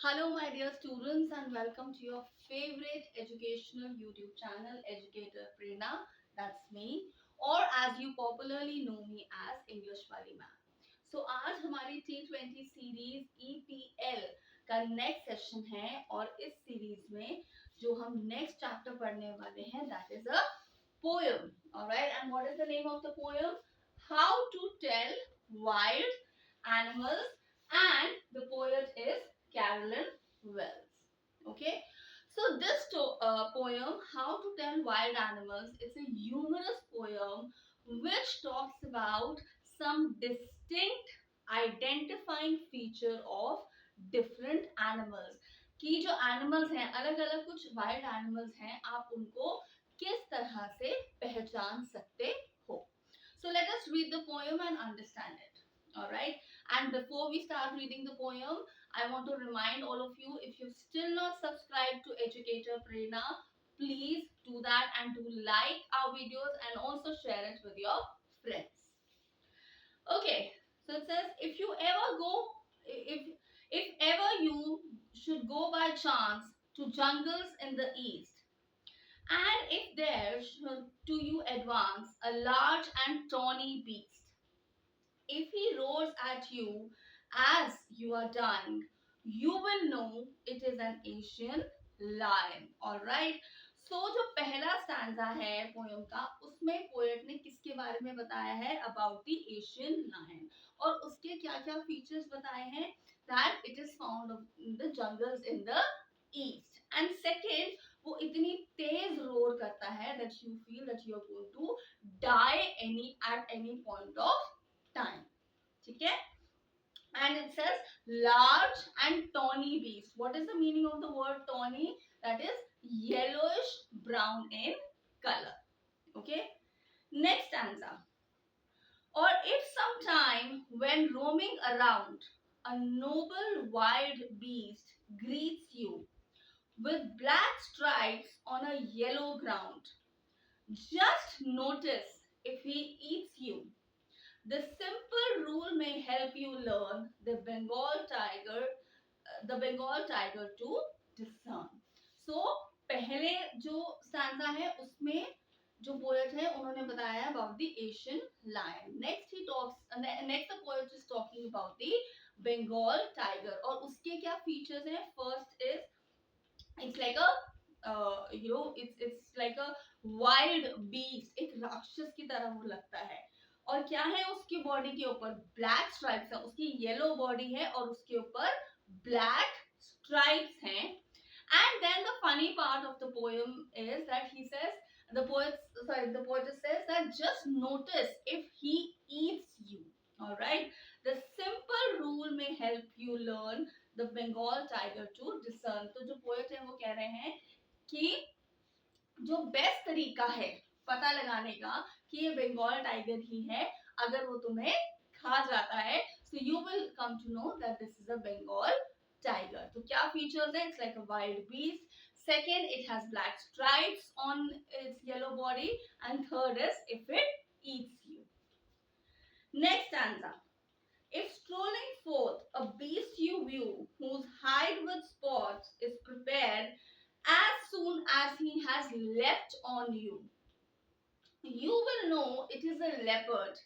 Hello, my dear students, and welcome to your favorite educational YouTube channel, Educator Prerna. That's me, or as you popularly know me as English Wali Ma'am. So आज हमारी T20 series EPL का next session है और इस series में जो हम next chapter पढ़ने वाले हैं that is a poem. Alright, and what is the name of the poem? How to tell wild animals, and the poet is Carolyn Wells. Okay, so this poem, How to Tell Wild Animals, is a humorous poem which talks about some distinct identifying feature of different animals. कि जो animals हैं, अलग अलग कुछ wild animals हैं, आप उनको किस तरह से पहचान सकते हो. So let us read the poem and understand it. All right. And before we start reading the poem, I want to remind all of you, if you still not subscribed to Educator Prerna, please do that and do like our videos and also share it with your friends. Okay, so it says if ever you should go by chance to jungles in the east, and if there should to you advance a large and tawny beast, if he roars at you as you are dying, you will know it is an Asian lion. All right. So जो पहला stanza है poem का, उसमें poet ने किसके बारे में बताया है? अबाउट द एशियन लायन, और उसके क्या क्या फीचर्स बताए हैं? That it is found in the jungles in the east, and second, वो इतनी तेज रोर करता है that you feel that you are going to die at any point of time. Okay? And it says large and tawny beast. What is the meaning of the word tawny? That is yellowish brown in color. Okay? Next stanza. Or if sometime when roaming around, a noble wild beast greets you with black stripes on a yellow ground, just notice if he eats you. The simple rule may help you learn the Bengal tiger to discern. So पहले जो stanza है उसमें जो poet है उन्होंने बताया about the Asian lion. Next the poet is talking about the Bengal tiger, और उसके क्या फीचर्स हैं? First is it's like a it's like a wild beast, एक राक्षस की तरह वो लगता है. और क्या है उसकी बॉडी के ऊपर? ब्लैक स्ट्राइप्स है. उसकी येलो बॉडी है और उसके ऊपर ब्लैक स्ट्राइप्स हैं. And then the funny part of the poem is that he says, the poet says that just notice if he eats you. All right. The simple rule may help you learn the Bengal tiger to discern. तो जो poet है वो कह रहे हैं कि जो best तरीका है पता लगाने का कि ये बंगाल टाइगर ही है, अगर वो तुम्हें खा जाता है, so you will come to know that this is a Bengal tiger. तो क्या फीचर्स है? It's like a wild beast. Second, it has black stripes on its yellow body, and third is if it eats you. Next stanza. If strolling forth a beast you view, whose hide with spots is prepared as soon as he has leapt on you, you will know it is a leopard.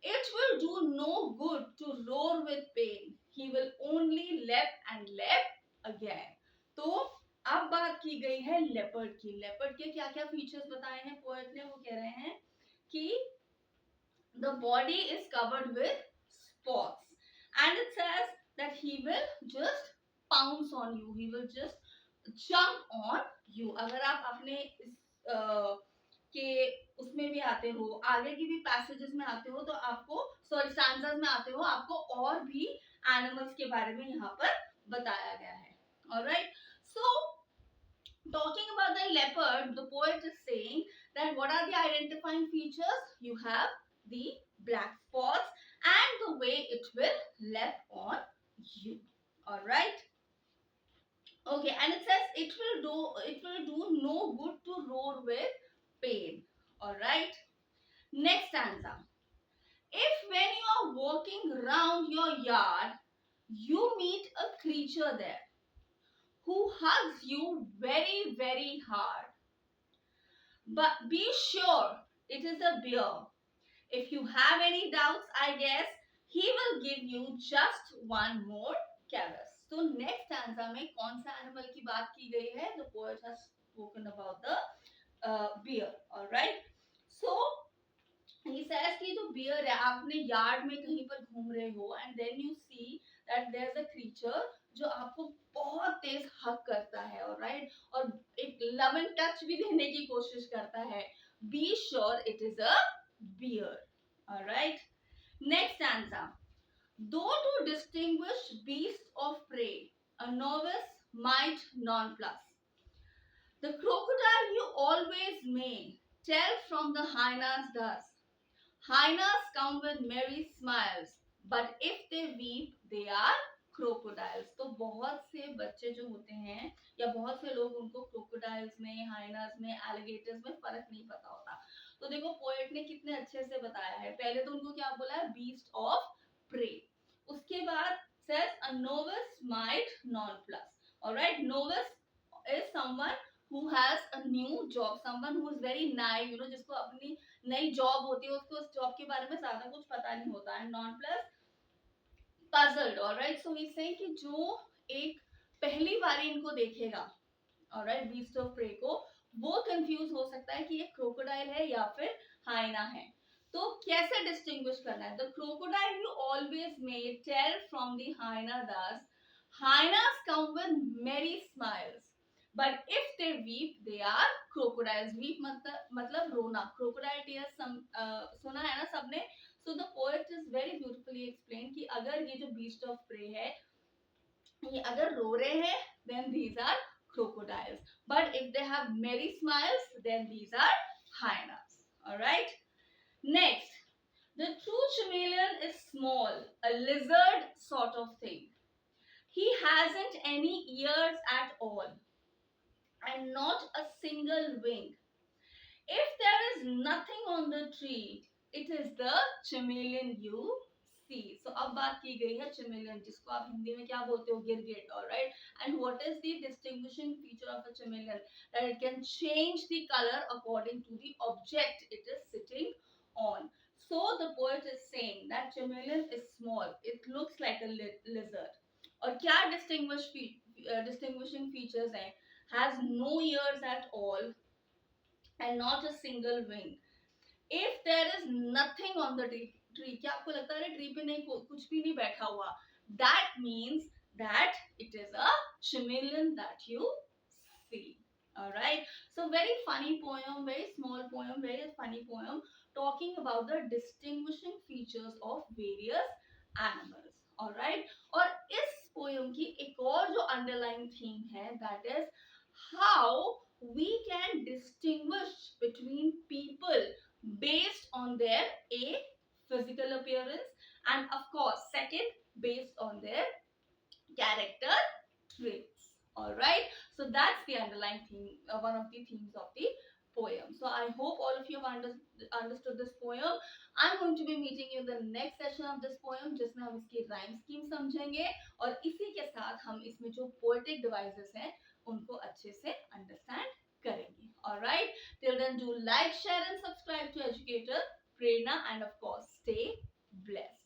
It will do no good to roar with pain. He will only leap and leap again. तो अब बात की गई है leopard की. Leopard के क्या क्या फीचर्स बताए हैं पोएट ने? वो कह रहे हैं कि the body is covered with spots, and it says that he will just pounce on you, he will just jump on you. अगर आप अपने के उसमें भी आते हो, आगे की भी पैसेजेस में आते हो, तो आपको स्टैंजास में आते हो, आपको और भी एनिमल्स के बारे में यहाँ पर बताया गया है. Alright. So talking about the leopard, the poet is saying that what are the identifying features? You have the black spots and the way it will leap on you. All right. Okay, and it says it will do no good to roar with pain. All right. Next stanza. If when you are walking round your yard, you meet a creature there, who hugs you very, very hard. But be sure it is a bear. If you have any doubts, I guess he will give you just one more caress. So next stanza में कौन सा animal की बात की गई है? The poet has spoken about the bear. All right. So he says कि जो bear है, आपने yard में कहीं पर घूम रहे हो and then you see that there's a creature जो आपको बहुत तेज हक करता है, alright, और एक love and touch भी देने की कोशिश करता है. Be sure it is a bear. Alright. Next stanza. Though to distinguish beasts of prey, a novice might nonplus. The crocodile you always may tell from the hyenas thus. Hyenas come with merry smiles, but if they weep, they are crocodiles. तो बहुत से बच्चे जो होते हैं या बहुत से लोग उनको crocodiles में, hyenas में, alligators में फर्क नहीं पता होता. तो देखो पोएट ने कितने अच्छे से बताया है. पहले तो उनको क्या बोला है? Beast of prey. उसके बाद says a novice might nonplus. Alright, novice is someone who has a new job, someone who is very naive, जिसको अपनी नई जॉब होती है, उसको उस जॉब के बारे में ज्यादा कुछ पता नहीं होता. And non plus puzzled. Alright, so he saying कि जो एक पहली बारी इनको देखेगा, ऑलराइट, बीस्ट ऑफ प्रे को, वो कंफ्यूज हो सकता है कि ये क्रोकोडाइल है या फिर हाइना है. तो कैसे डिस्टिंग्विश करना है? The crocodile you always may tell from the hyena thus. Hyenas come with merry smiles, but if they weep, they are crocodiles. Weep मतलब रोना. Crocodile tears सुना है ना सबने? So the poet is very beautifully explained कि अगर ये जो beast of prey है, ये अगर रो रहे हैं, then these are crocodiles. But if they have merry smiles, then these are hyenas. Alright? Next, the true chameleon is small, a lizard sort of thing. He hasn't any ears at all and not a single wing. If there is nothing on the tree, it is the chameleon you see. So अब बात की गई है chameleon, जिसको आप हिंदी में क्या बोलते हो? गिरगिट. Alright. And what is the distinguishing feature of a chameleon? That it can change the color according to the object it is sitting on. So the poet is saying that chameleon is small. It looks like a lizard. और क्या distinguishing features हैं? Has no ears at all and not a single wing. If there is nothing on the tree, क्या आपको लगता है tree पे नहीं कुछ भी नहीं बैठा हुआ? That means that it is a chameleon that you see. Alright, so very funny poem, very small poem, very funny poem, talking about the distinguishing features of various animals. Alright, और इस poem की एक और जो underlying theme है, that is how we can distinguish between people based on their physical appearance, and of course second, based on their character traits. All right, so that's the underlying theme, one of the themes of the poem. So I hope all of you have understood this poem. I'm going to be meeting you in the next session of this poem, जिसमें हम इसकी rhyme scheme समझेंगे और इसी के साथ हम इसमें जो poetic devices हैं उनको अच्छे से understand करेंगे. All right, till then do like, share and subscribe to Educator Prerna, and of course stay blessed.